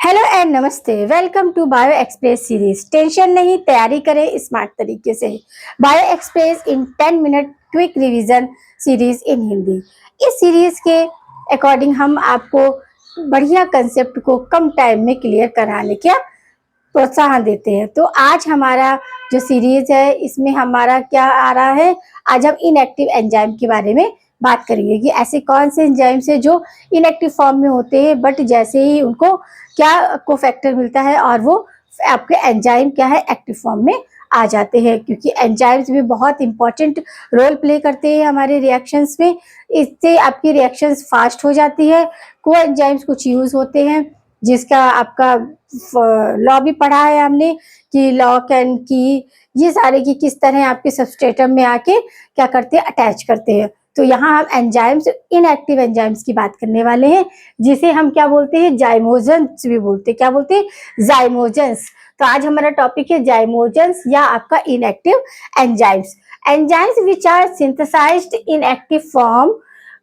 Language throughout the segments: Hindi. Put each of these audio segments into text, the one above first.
हेलो एंड नमस्ते। Welcome to bio express series. Tension नहीं, तैयारी करें स्मार्ट तरीके से। Bio express in 10 minute quick revision series in Hindi. इस सीरीज के अकॉर्डिंग हम आपको बढ़िया कंसेप्ट को कम टाइम में क्लियर कराने का प्रोत्साहन देते हैं। तो आज हमारा जो सीरीज है इसमें हमारा क्या आ रहा है, आज हम इनएक्टिव एंजाइम के बारे में बात करेंगे कि ऐसे कौन से एंजाइम्स है जो इनएक्टिव फॉर्म में होते हैं, बट जैसे ही उनको क्या कोफैक्टर मिलता है और वो आपके एंजाइम क्या है एक्टिव फॉर्म में आ जाते हैं। क्योंकि एंजाइम्स भी बहुत इंपॉर्टेंट रोल प्ले करते हैं हमारे रिएक्शंस में। इससे आपकी रिएक्शंस फास्ट हो जाती है। को एंजाइम्स कुछ यूज होते हैं जिसका आपका लॉ भी पढ़ा है हमने कि लॉक एंड की, ये सारे की किस तरह आपके सबस्ट्रेटम में आके क्या करते हैं, अटैच करते हैं। तो यहाँ हम एंजाइम्स, इनएक्टिव एंजाइम्स की बात करने वाले हैं, जिसे हम क्या बोलते हैं, जाइमोजेंस भी बोलते हैं। क्या बोलते हैं? जाइमोजेंस। तो आज हमारा टॉपिक है जाइमोजेंस या आपका inactive enzymes. Enzymes which are synthesised in active form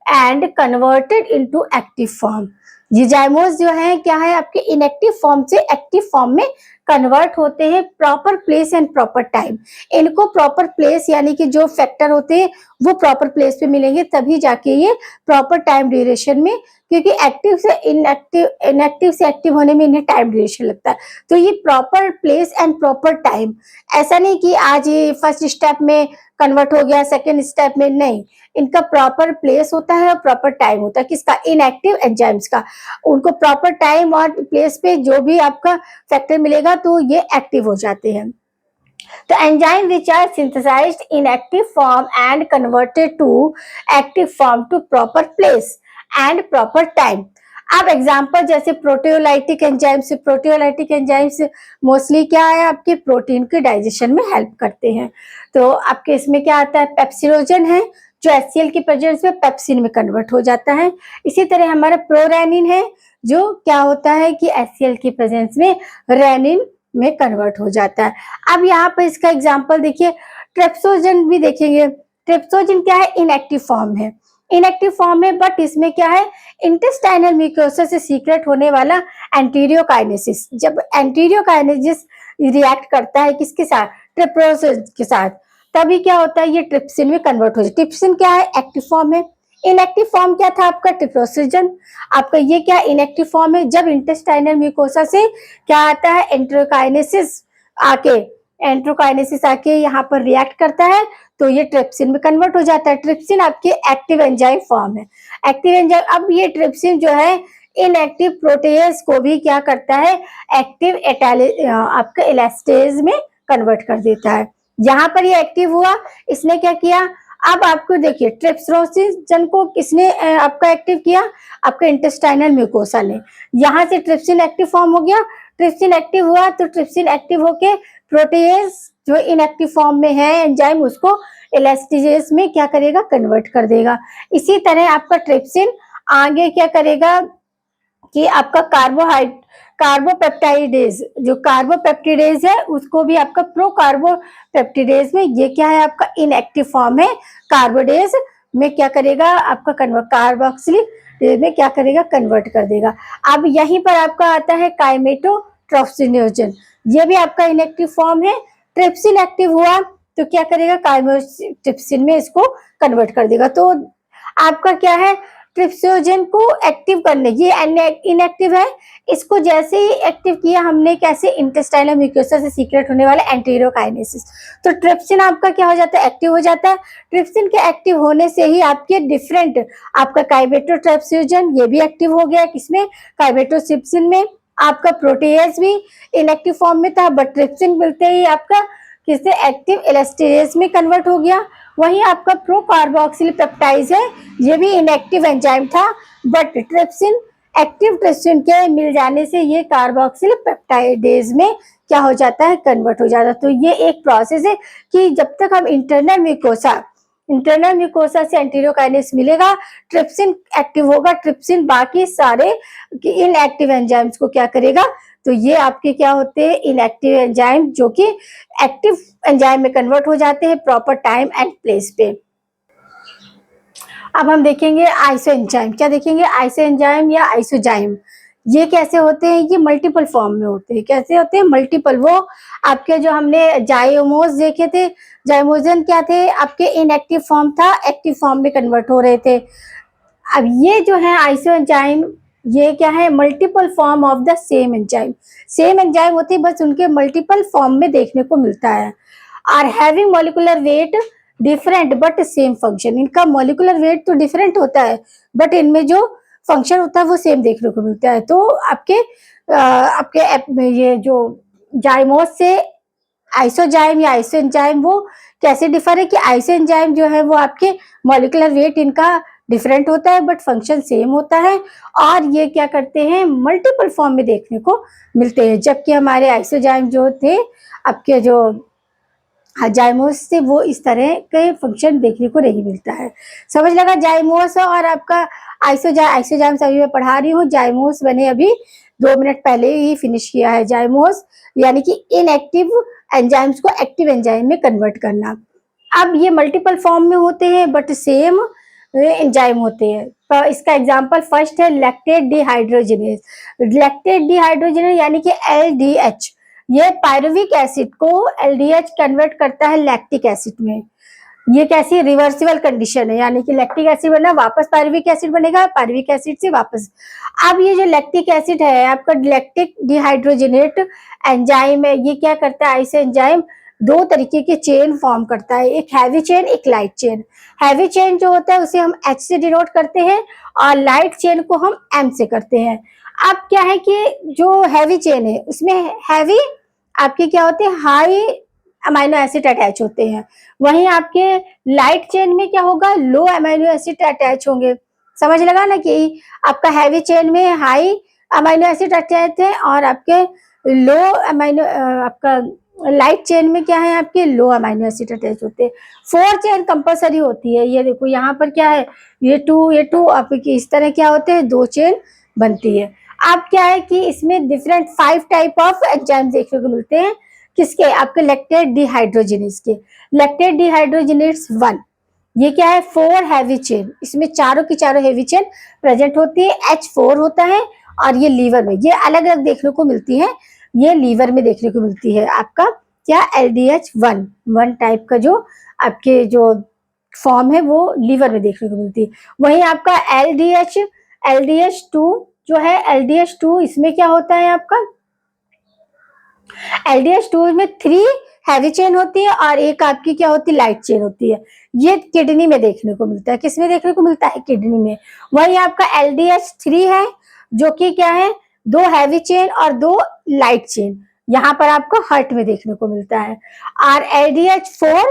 and converted into active form. ये जाइमोज जो है क्या है, आपके इनएक्टिव फॉर्म से एक्टिव फॉर्म में कन्वर्ट होते हैं proper place and proper time. इनको प्रॉपर प्लेस यानी कि जो फैक्टर होते हैं वो प्रॉपर प्लेस पे मिलेंगे, तभी जाके ये प्रॉपर टाइम ड्यूरेशन में, क्योंकि एक्टिव से इनएक्टिव, इनएक्टिव से एक्टिव होने में इन्हें टाइम ड्यूरेशन लगता है। तो ये proper place and proper time, ऐसा नहीं कि आज ये फर्स्ट स्टेप में कन्वर्ट हो गया सेकेंड स्टेप में, नहीं। इनका प्रॉपर प्लेस होता है और प्रॉपर टाइम होता है। किसका? इनएक्टिव एंजाइम्स का। उनको प्रॉपर टाइम और प्लेस पे जो भी आपका फैक्टर मिलेगा तो ये एक्टिव हो जाते हैं। तो enzyme which are synthesised in active form and converted to active form to proper place and proper time. अब एग्जांपल जैसे proteolytic enzymes. Proteolytic enzymes mostly क्या है, आपके प्रोटीन के डाइजेशन में हेल्प करते हैं। तो आपके इसमें क्या आता है, पेप्सिडोजन है जो एचसीएल की प्रेजेंस में पेप्सिन में कन्वर्ट हो जाता है। इसी तरह हमारा प्रोरेनिन है जो क्या होता है कि एचसीएल की प्रेजेंस में रेनिन में कन्वर्ट हो जाता है। अब यहाँ पर इसका एग्जांपल देखिए, ट्रिप्सोजन भी देखेंगे। ट्रिप्सोजन क्या है, इनएक्टिव फॉर्म है। इनएक्टिव फॉर्म है बट इसमें क्या है, इंटेस्टाइनल म्यूकोसा से सीक्रेट होने वाला एंटीरियोकाइनेसिस। जब एंटीरियोकाइनेसिस रिएक्ट करता है किसके साथ, ट्रिप्सोजन के साथ, तभी क्या होता है, ये ट्रिप्सिन में कन्वर्ट हो जाता है। ट्रिप्सिन क्या है, एक्टिव फॉर्म है। इनएक्टिव फॉर्म क्या था आपका, ट्रिप्सोजन। आपका ये क्या इनएक्टिव फॉर्म है। जब इंटेस्टाइनल म्यूकोसा से क्या आता है, एंट्रोकाइनेसिस आके यहाँ पर रिएक्ट करता है तो ये ट्रिप्सिन में कन्वर्ट हो जाता है। ट्रिप्सिन आपके एक्टिव एंजाइम फॉर्म है। एक्टिव एंजाइम, अब ये ट्रिप्सिन जो है इनएक्टिव प्रोटेएस को भी क्या करता है, एक्टिव आपका इलास्टेज में कन्वर्ट कर देता है। यहाँ पर ये एक्टिव हुआ, इसने क्या किया, अब आपको देखिए ट्रिप्सोजन को किसने आपका एक्टिव किया, आपका इंटेस्टाइनल म्यूकोसा ने। यहाँ से ट्रिप्सिन एक्टिव फॉर्म हो गया। ट्रिप्सिन एक्टिव हुआ तो ट्रिप्सिन एक्टिव होके प्रोटेएस जो इनएक्टिव फॉर्म में है एंजाइम, उसको इलास्टिजेज में क्या करेगा, कन्वर्ट कर देगा। इसी तरह आपका ट्रिप्सिन आगे क्या करेगा कि आपका कार्बोपेप्टाइडेज, जो कार्बोपेप्टिडेज है उसको भी आपका प्रोकार्बोपेप्टिडेज में, ये क्या है आपका इनएक्टिव फॉर्म है, कार्बोडेज में क्या करेगा आपका कन्वर्ट, कार्बोक्सिलेज में क्या करेगा, कन्वर्ट कर देगा। अब यहीं पर आपका आता है काइमेटोट्रोफिनोजन, ये भी आपका इनएक्टिव फॉर्म है। ट्रिप्सिन एक्टिव हुआ तो क्या करेगा, काइमोट्रिप्सिन में इसको कन्वर्ट कर देगा। तो आपका क्या है, ट्रिप्सोजन को एक्टिव करने, ये इनएक्टिव है, इसको जैसे ही एक्टिव किया हमने, कैसे, इंटेस्टाइनल म्यूकोसा से सीक्रेट होने वाला एंटीरियोकाइनेसिस, तो ट्रिप्सिन आपका क्या हो जाता है, एक्टिव हो जाता है। ट्रिप्सिन के एक्टिव होने से ही आपके डिफरेंट, आपका काइमेटोट्रिप्सोजन ये भी एक्टिव हो गया, किसमें, काइमेटोट्रिप्सिन में। आपका प्रोटेएस भी इनएक्टिव फॉर्म में था बट ट्रिप्सिन मिलते ही आपका किससे, एक्टिव इलास्टिजेज में कन्वर्ट हो गया। वहीं आपका प्रोकार्बोक्सिल पेप्टाइज है, ये भी इनएक्टिव एंजाइम था बट ट्रिप्सिन, एक्टिव ट्रिप्सिन के मिल जाने से ये कार्बोक्सिल पेप्टाइडेज में क्या हो जाता है, कन्वर्ट हो जाता है। तो ये एक प्रोसेस है कि जब तक हम इंटरनल म्यूकोसा से एंटीरियोकाइनेस मिलेगा, ट्रिप्सिन एक्टिव होगा, ट्रिप्सिन बाकी सारे इनएक्टिव एंजाइम्स को क्या करेगा, तो ये आपके क्या होते हैं, इनएक्टिव एंजाइम जो कि एक्टिव एंजाइम में कन्वर्ट हो जाते हैं प्रॉपर टाइम एंड प्लेस पे। अब हम देखेंगे आइसो एंजाइम। क्या देखेंगे, आइसो एंजाइम या आइसोजाइम। ये कैसे होते हैं, ये मल्टीपल फॉर्म में होते हैं। कैसे होते हैं, मल्टीपल। वो आपके जो हमने जाइमोस देखे थे, जाइमोजन क्या थे, आपके इनएक्टिव फॉर्म था, एक्टिव फॉर्म में कन्वर्ट हो रहे थे। अब ये जो है आइसोएंजाइम, ये क्या है, multiple form of the same enzyme. Same enzyme होती है, बस उनके मल्टीपल फॉर्म में देखने को मिलता है। Are having molecular weight different but same function. इनका मॉलिक्यूलर वेट तो डिफरेंट होता है, बट इनमें जो फंक्शन होता है वो सेम देखने को मिलता है। तो आपके ये जो जाइमोस से आइसोजाइम या आइसोएंजाइम वो कैसे डिफर है कि आइसोएंजाइम जो है वो आपके मॉलिक्यूलर वेट इनका डिफरेंट होता है बट फंक्शन सेम होता है, और ये क्या करते हैं, मल्टीपल फॉर्म में देखने को मिलते हैं। जबकि हमारे आइसोजाइम जो थे, आपके जो जाइमोस से, वो इस तरह के फंक्शन देखने को नहीं मिलता है। समझ लगा जाइमोस और आपका आइसोजाइम सभी मैं पढ़ा रही हूँ। जाइमोस मैंने अभी 2 मिनट पहले ही फिनिश किया है। जाइमोस यानी कि इनएक्टिव एंजाइम्स को एक्टिव एंजाइम में कन्वर्ट करना। अब ये मल्टीपल फॉर्म में होते हैं बट सेम एंजाइम होते हैं। तो इसका एग्जांपल फर्स्ट है लैक्टेट डिहाइड्रोजिनेज। लैक्टेट डिहाइड्रोजिनेज यानी कि LDH, ये पायरुविक एसिड को LDH कन्वर्ट करता है लैक्टिक एसिड में। ये कैसी रिवर्सिबल कंडीशन है, यानी कि लैक्टिक एसिड बना वापस पायरुविक एसिड बनेगा, पायरुविक एसिड से वापस। अब ये जो लैक्टिक एसिड है आपका लैक्टिक डिहाइड्रोजिनेट एंजाइम है, ये क्या करता है, आइसो एंजाइम दो तरीके के चेन फॉर्म करता है, एक हैवी चेन, एक लाइट चेन। हैवी चेन जो होता है उसे हम H से डिनोट करते हैं और लाइट चेन को हम M से करते हैं। अब क्या है कि जो हैवी चेन है उसमें हैवी आपके क्या होते हैं, हाई अमाइनो एसिड अटैच होते हैं। वहीं आपके लाइट चेन में क्या होगा, लो अमाइनो एसिड अटैच होंगे। समझ लगा ना कि आपका हैवी चेन में हाई अमाइनो एसिड अटैच है और आपके लो अमाइनो आपका लाइट चेन में क्या है, आपके लो अमाइनो एसिड अटैच होते हैं। 4 चेन कंपलसरी होती है। ये देखो यहाँ पर क्या है, ये टू आपकी इस तरह क्या होते हैं, 2 चेन बनती है। अब क्या है कि इसमें डिफरेंट 5 टाइप ऑफ एंजाइम देखने को मिलते हैं। किसके, आपके लैक्टेट डिहाइड्रोजिनेज के। लैक्टेट डिहाइड्रोजिनेज 1, ये क्या है, 4 हैवी चेन, इसमें चारों की चारों हैवी चेन प्रेजेंट होती है। H4 होता है और ये लीवर में, ये अलग अलग देखने को मिलती है। ये लीवर में देखने को मिलती है आपका क्या, LDH1 टाइप का जो आपके जो फॉर्म है वो लीवर में देखने को मिलती है। वहीं आपका LDH2 जो है, LDH2 इसमें क्या होता है आपका, LDH2 में 3 हैवी चेन होती है और एक आपकी क्या होती है, लाइट चेन होती है। ये किडनी में देखने को मिलता है। किसमें देखने को मिलता है, किडनी में। वही आपका LDH3 है जो कि क्या है, 2 हैवी चेन और 2 लाइट चेन, यहाँ पर आपको हार्ट में देखने को मिलता है। और LDH4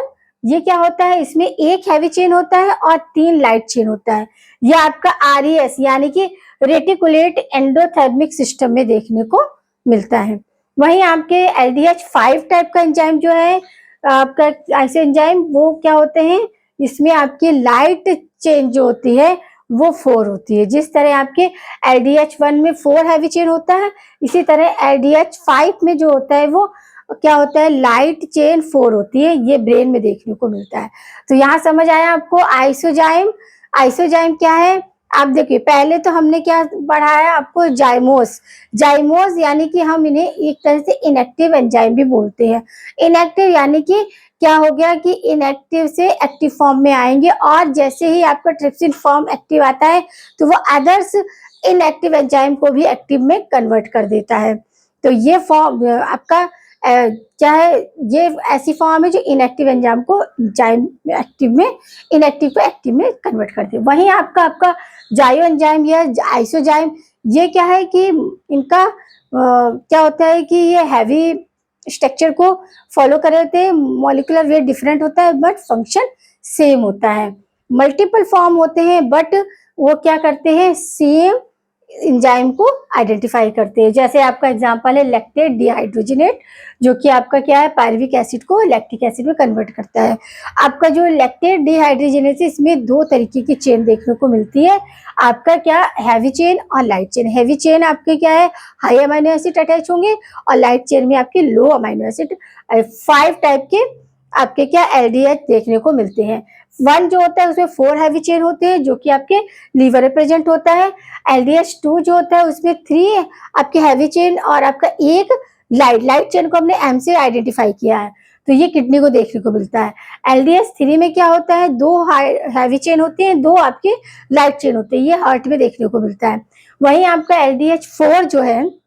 ये क्या होता है, इसमें 1 हैवी चेन होता है और 3 लाइट चेन होता है। ये आपका RES यानी कि रेटिकुलेट एंडोथर्मिक सिस्टम में देखने को मिलता है। वहीं आपके LDH5 टाइप का एंजाइम जो है आपका ऐसे एंजाइम, वो क्या होते हैं, इसमें आपकी लाइट चेन जो होती है वो 4 होती है। जिस तरह आपके LDH1 में 4 हैवी चेन होता है, इसी तरह LDH5 में जो होता है वो क्या होता है, लाइट चेन 4 होती है। ये ब्रेन में देखने को मिलता है। तो यहाँ समझ आया आपको आइसोजाइम। आइसोजाइम क्या है, आप देखिए पहले तो हमने क्या पढ़ाया आपको, जाइमोस। जाइमोस यानी कि हम इन्हें एक तरह से इनएक्टिव एंजाइम भी बोलते हैं। इनएक्टिव यानी कि क्या हो गया कि इनएक्टिव से एक्टिव फॉर्म में आएंगे, और जैसे ही आपका ट्रिप्सिन फॉर्म एक्टिव आता है तो वो अदर्स इनएक्टिव एंजाइम को भी एक्टिव में कन्वर्ट कर देता है। तो ये फॉर्म आपका क्या है, ये ऐसी फॉर्म है जो इनएक्टिव एंजाइम को एक्टिव में, इनएक्टिव को एक्टिव में कन्वर्ट करती है। वहीं आपका जायो एंजाइम या आइसोजाइम, ये क्या है कि इनका क्या होता है कि ये हैवी स्ट्रक्चर को फॉलो कर रहे थे, मॉलिक्यूलर वेट डिफरेंट होता है बट फंक्शन सेम होता है। मल्टीपल फॉर्म होते हैं बट वो क्या करते हैं, सेम एंजाइम को आइडेंटिफाई करते हैं। जैसे आपका एग्जांपल है लैक्टेट डिहाइड्रोजिनेट, जो कि आपका क्या है, पायरुविक एसिड को लैक्टिक एसिड में कन्वर्ट करता है। आपका जो लैक्टेट डिहाइड्रोजिनेट, इसमें 2 तरीके की चेन देखने को मिलती है। आपका क्या, हैवी चेन और लाइट चेन। हैवी चेन आपके क्या है, हाई अमाइनो एसिड अटैच होंगे, और लाइट चेन में आपके लो अमाइनो एसिड। 5 टाइप के आपके क्या LDH देखने को मिलते हैं। 1 जो होता है उसमें 4 हैवी चेन होते हैं जो कि आपके लीवर में प्रेजेंट होता है। LDH2 जो होता है उसमें 3 आपके हैवी चेन और आपका एक लाइट चेन को हमने M से आइडेंटिफाई किया है, तो ये किडनी को देखने को मिलता है। LDH3 में क्या होता है, 2 हैवी चेन होती हैं, 2 आपके लाइट चेन होते हैं, ये हार्ट में देखने को मिलता है। वहीं आपका LDH4 जो है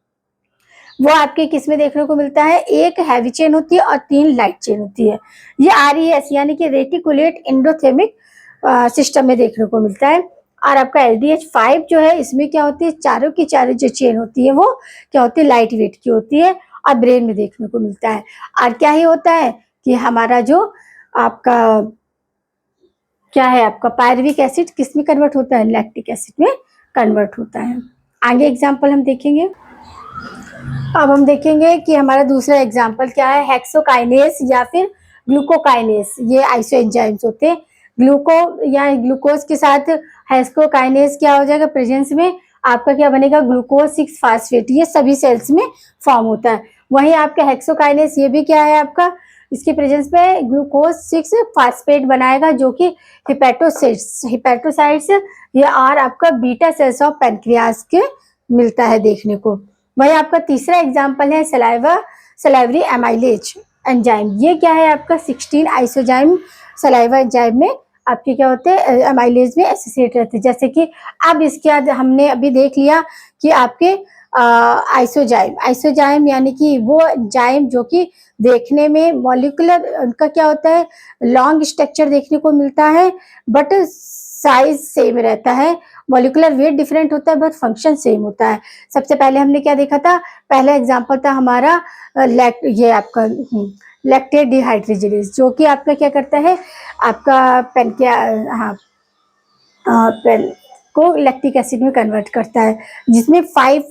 वो आपके किस में देखने को मिलता है, 1 हैवी चेन होती है और 3 लाइट चेन होती है। ये RES यानी कि रेटिकुलेट एंडोथेमिक सिस्टम में देखने को मिलता है। और आपका LDH5 जो है इसमें क्या होती है, चारों की चारों जो चेन होती है वो क्या होती है, लाइट वेट की होती है और ब्रेन में देखने को मिलता है। और क्या ही होता है कि हमारा जो आपका क्या है, आपका पायरुविक एसिड किस में कन्वर्ट होता है, लैक्टिक एसिड में कन्वर्ट होता है। आगे एग्जाम्पल हम देखेंगे। अब हम देखेंगे कि हमारा दूसरा एग्जाम्पल क्या है, हेक्सोकाइनेस या फिर ग्लूकोकाइनेस। ये आइसो एंजाइम्स होते हैं। ग्लूको या ग्लूकोज के साथ हेक्सोकाइनेस क्या हो जाएगा, प्रेजेंस में आपका क्या बनेगा, ग्लूकोज 6 फास्फेट, ये सभी सेल्स में फॉर्म होता है। वहीं आपका हेक्सोकाइनेस ये भी क्या है आपका, इसके प्रेजेंस में ग्लूकोज 6 फास्फेट बनाएगा जो कि हिपेटोसाइट्स या और आपका बीटा सेल्स ऑफ पैनक्रियास के मिलता है देखने को। वही आपका तीसरा एग्जाम्पल है सलाइवरी एमाइलेज एंजाइम। ये क्या है आपका 16 आइसोजाइम सलाइवा एंजाइम में आपके क्या होते हैं, एमाइलेज में एसोसिएट रहते हैं। जैसे कि अब इसके बाद हमने अभी देख लिया कि आपके आइसोजाइम यानी कि वो एंजाइम जो कि देखने में मॉलिक्यूलर उनका क्या होता है, लॉन्ग स्ट्रक्चर देखने को मिलता है बट साइज सेम रहता है, मॉलिक्यूलर वेट डिफरेंट होता है बट फंक्शन सेम होता है। सबसे पहले हमने क्या देखा था, पहला एग्जांपल था हमारा ये आपका लैक्टेट डिहाइड्रोजिनेज जो कि आपका क्या करता है, आपका पेन को लैक्टिक एसिड में कन्वर्ट करता है, जिसमें 5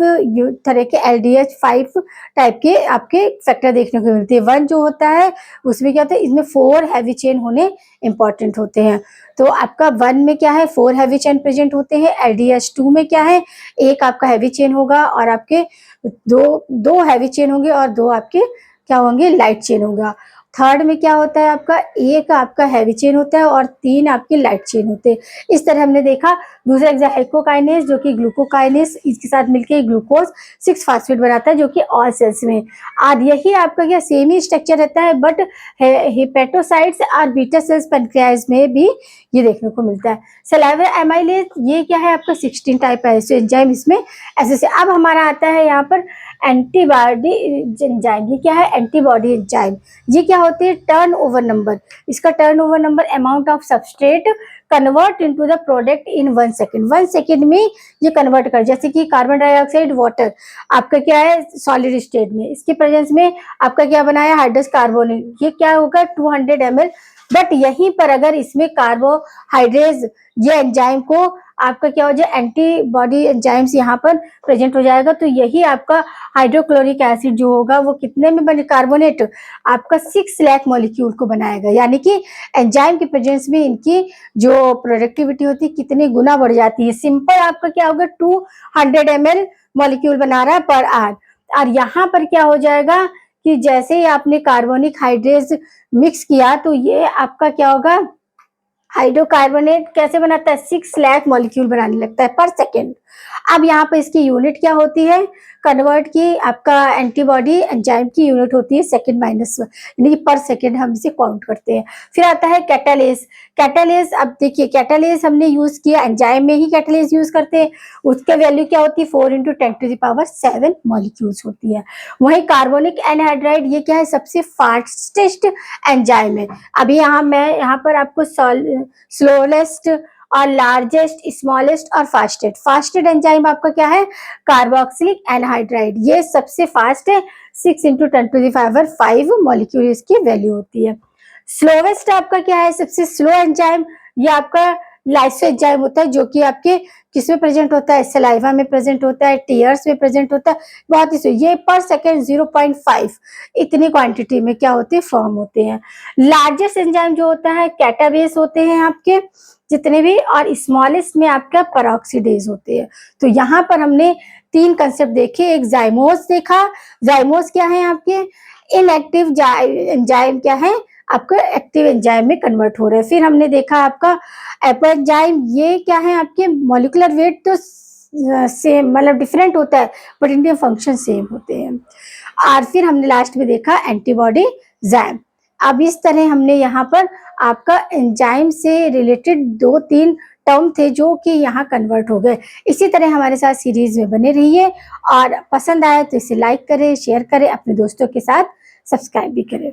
तरह के LDH5 टाइप के आपके फैक्टर देखने को मिलते हैं। 1 जो होता है उसमें क्या होता है, इसमें 4 हैवी चेन होने इंपॉर्टेंट होते हैं। तो आपका 1 में क्या है, 4 हैवी चेन प्रेजेंट होते हैं। LDH2 में क्या है, 1 आपका हैवी चेन होगा और आपके दो हैवी चेन होंगे और 2 आपके क्या होंगे, लाइट चेन होगा। थर्ड में क्या होता है आपका, 1 आपका हैवी चेन होता है और 3 आपके लाइट चेन होते हैं। इस तरह हमने देखा। दूसरा एग्जाम्पल हेक्सोकाइनेस जो कि ग्लूकोकाइनेस, इसके साथ मिलकर ग्लूकोज 6 फास्फेट बनाता है जो कि ऑल सेल्स में। और यही आपका क्या सेम ही स्ट्रक्चर रहता है बट हेपेटोसाइट्स और बीटा सेल्स पैनक्रियाज में भी ये देखने को मिलता है। सलाइवरी एमाइलेज ये क्या है आपका 16 टाइप है एंजाइम इसमें ऐसे। अब हमारा आता है यहाँ पर एंटीबॉडी एंजाइम। ये क्या है, एंटीबॉडी एंजाइम। ये क्या होती है, टर्न ओवर नंबर। इसका turn over number amount of substrate convert into the product in 1 second. 1 second में ये कन्वर्ट कर, जैसे कि कार्बन डाइऑक्साइड वाटर आपका क्या है सॉलिड स्टेट में, इसके प्रेजेंस में आपका क्या बनाया, हाइड्रोस कार्बोनेट। ये क्या होगा 200 ml। बट यहीं पर अगर इसमें कार्बोहाइड्रेज ये एंजाइम को आपका क्या हो जाए, एंटीबॉडी एंजाइम्स यहाँ पर प्रेजेंट हो जाएगा, तो यही आपका हाइड्रोक्लोरिक एसिड जो होगा वो कितने में बने, कार्बोनेट आपका 6 लाख मॉलिक्यूल को बनाएगा। यानी कि एंजाइम के प्रेजेंस में इनकी जो प्रोडक्टिविटी होती है कितने गुना बढ़ जाती है। सिंपल आपका क्या होगा 200 ml मॉलिक्यूल बना रहा है पर आवर। और यहाँ पर क्या हो जाएगा कि जैसे ही आपने कार्बोनिक हाइड्रेज मिक्स किया तो ये आपका क्या होगा, हाइड्रोकार्बोनेट कैसे बनाता है, 6 लाख मॉलिक्यूल बनाने लगता है पर सेकेंड। अब यहाँ पर इसकी यूनिट क्या होती है, कन्वर्ट की आपका एंटीबॉडी एंजाइम की यूनिट होती है सेकेंड माइनस, यानी कि पर सेकेंड हम इसे काउंट करते हैं। फिर आता है कैटालेस। कैटालेस, अब देखिए कैटालेस हमने यूज किया, एंजाइम में ही कैटालेस यूज करते हैं। उसका वैल्यू क्या होती है 4 × 10⁻⁷ मॉलिक्यूल्स होती है। वहीं कार्बोनिक एनहाइड्राइड ये क्या है, सबसे फास्टेस्ट एंजाइम है। अभी मैं यहाँ पर आपको स्लोएस्ट और लार्जेस्ट, स्मॉलेस्ट और फास्टेस्ट एंजाइम आपका क्या है, कार्बोक्सिलिक एनहाइड्राइड। ये सबसे फास्ट है, 6 × 10⁵ मॉलिक्यूल इसकी वैल्यू होती है। स्लोवेस्ट आपका क्या है, सबसे स्लो एंजाइम, ये आपका लाइसो एंजाइम होता है जो कि आपके किसमें प्रेजेंट होता है, सलाइवा में प्रेजेंट होता है, टीयर्स में प्रेजेंट होता है, बहुत ही स्लो। ये पर सेकेंड 0.5 इतनी क्वांटिटी में क्या होते हैं, फॉर्म होते हैं। लार्जेस्ट एंजाइम जो होता है कैटाबेस होते हैं आपके जितने भी, और स्मॉलेस्ट में आपका पेरोक्सीडेज होते हैं। तो यहाँ पर हमने 3 कंसेप्ट देखे, एक जाइमोस देखा। जाइमोस क्या है आपके, इनएक्टिव एंजाइम क्या है, आपका एक्टिव एंजाइम में कन्वर्ट हो रहे हैं। फिर हमने देखा आपका एपोएंजाइम, ये क्या है, आपके मॉलिक्यूलर वेट तो सेम मतलब डिफरेंट होता है बट इनके फंक्शन सेम होते हैं। और फिर हमने लास्ट में देखा एंटीबॉडी जैम। अब इस तरह हमने यहाँ पर आपका एंजाइम से रिलेटेड 2-3 टर्म थे जो कि यहाँ कन्वर्ट हो गए। इसी तरह हमारे साथ सीरीज में बने रहिए और पसंद आए तो इसे लाइक करें, शेयर करें, अपने दोस्तों के साथ सब्सक्राइब भी करें।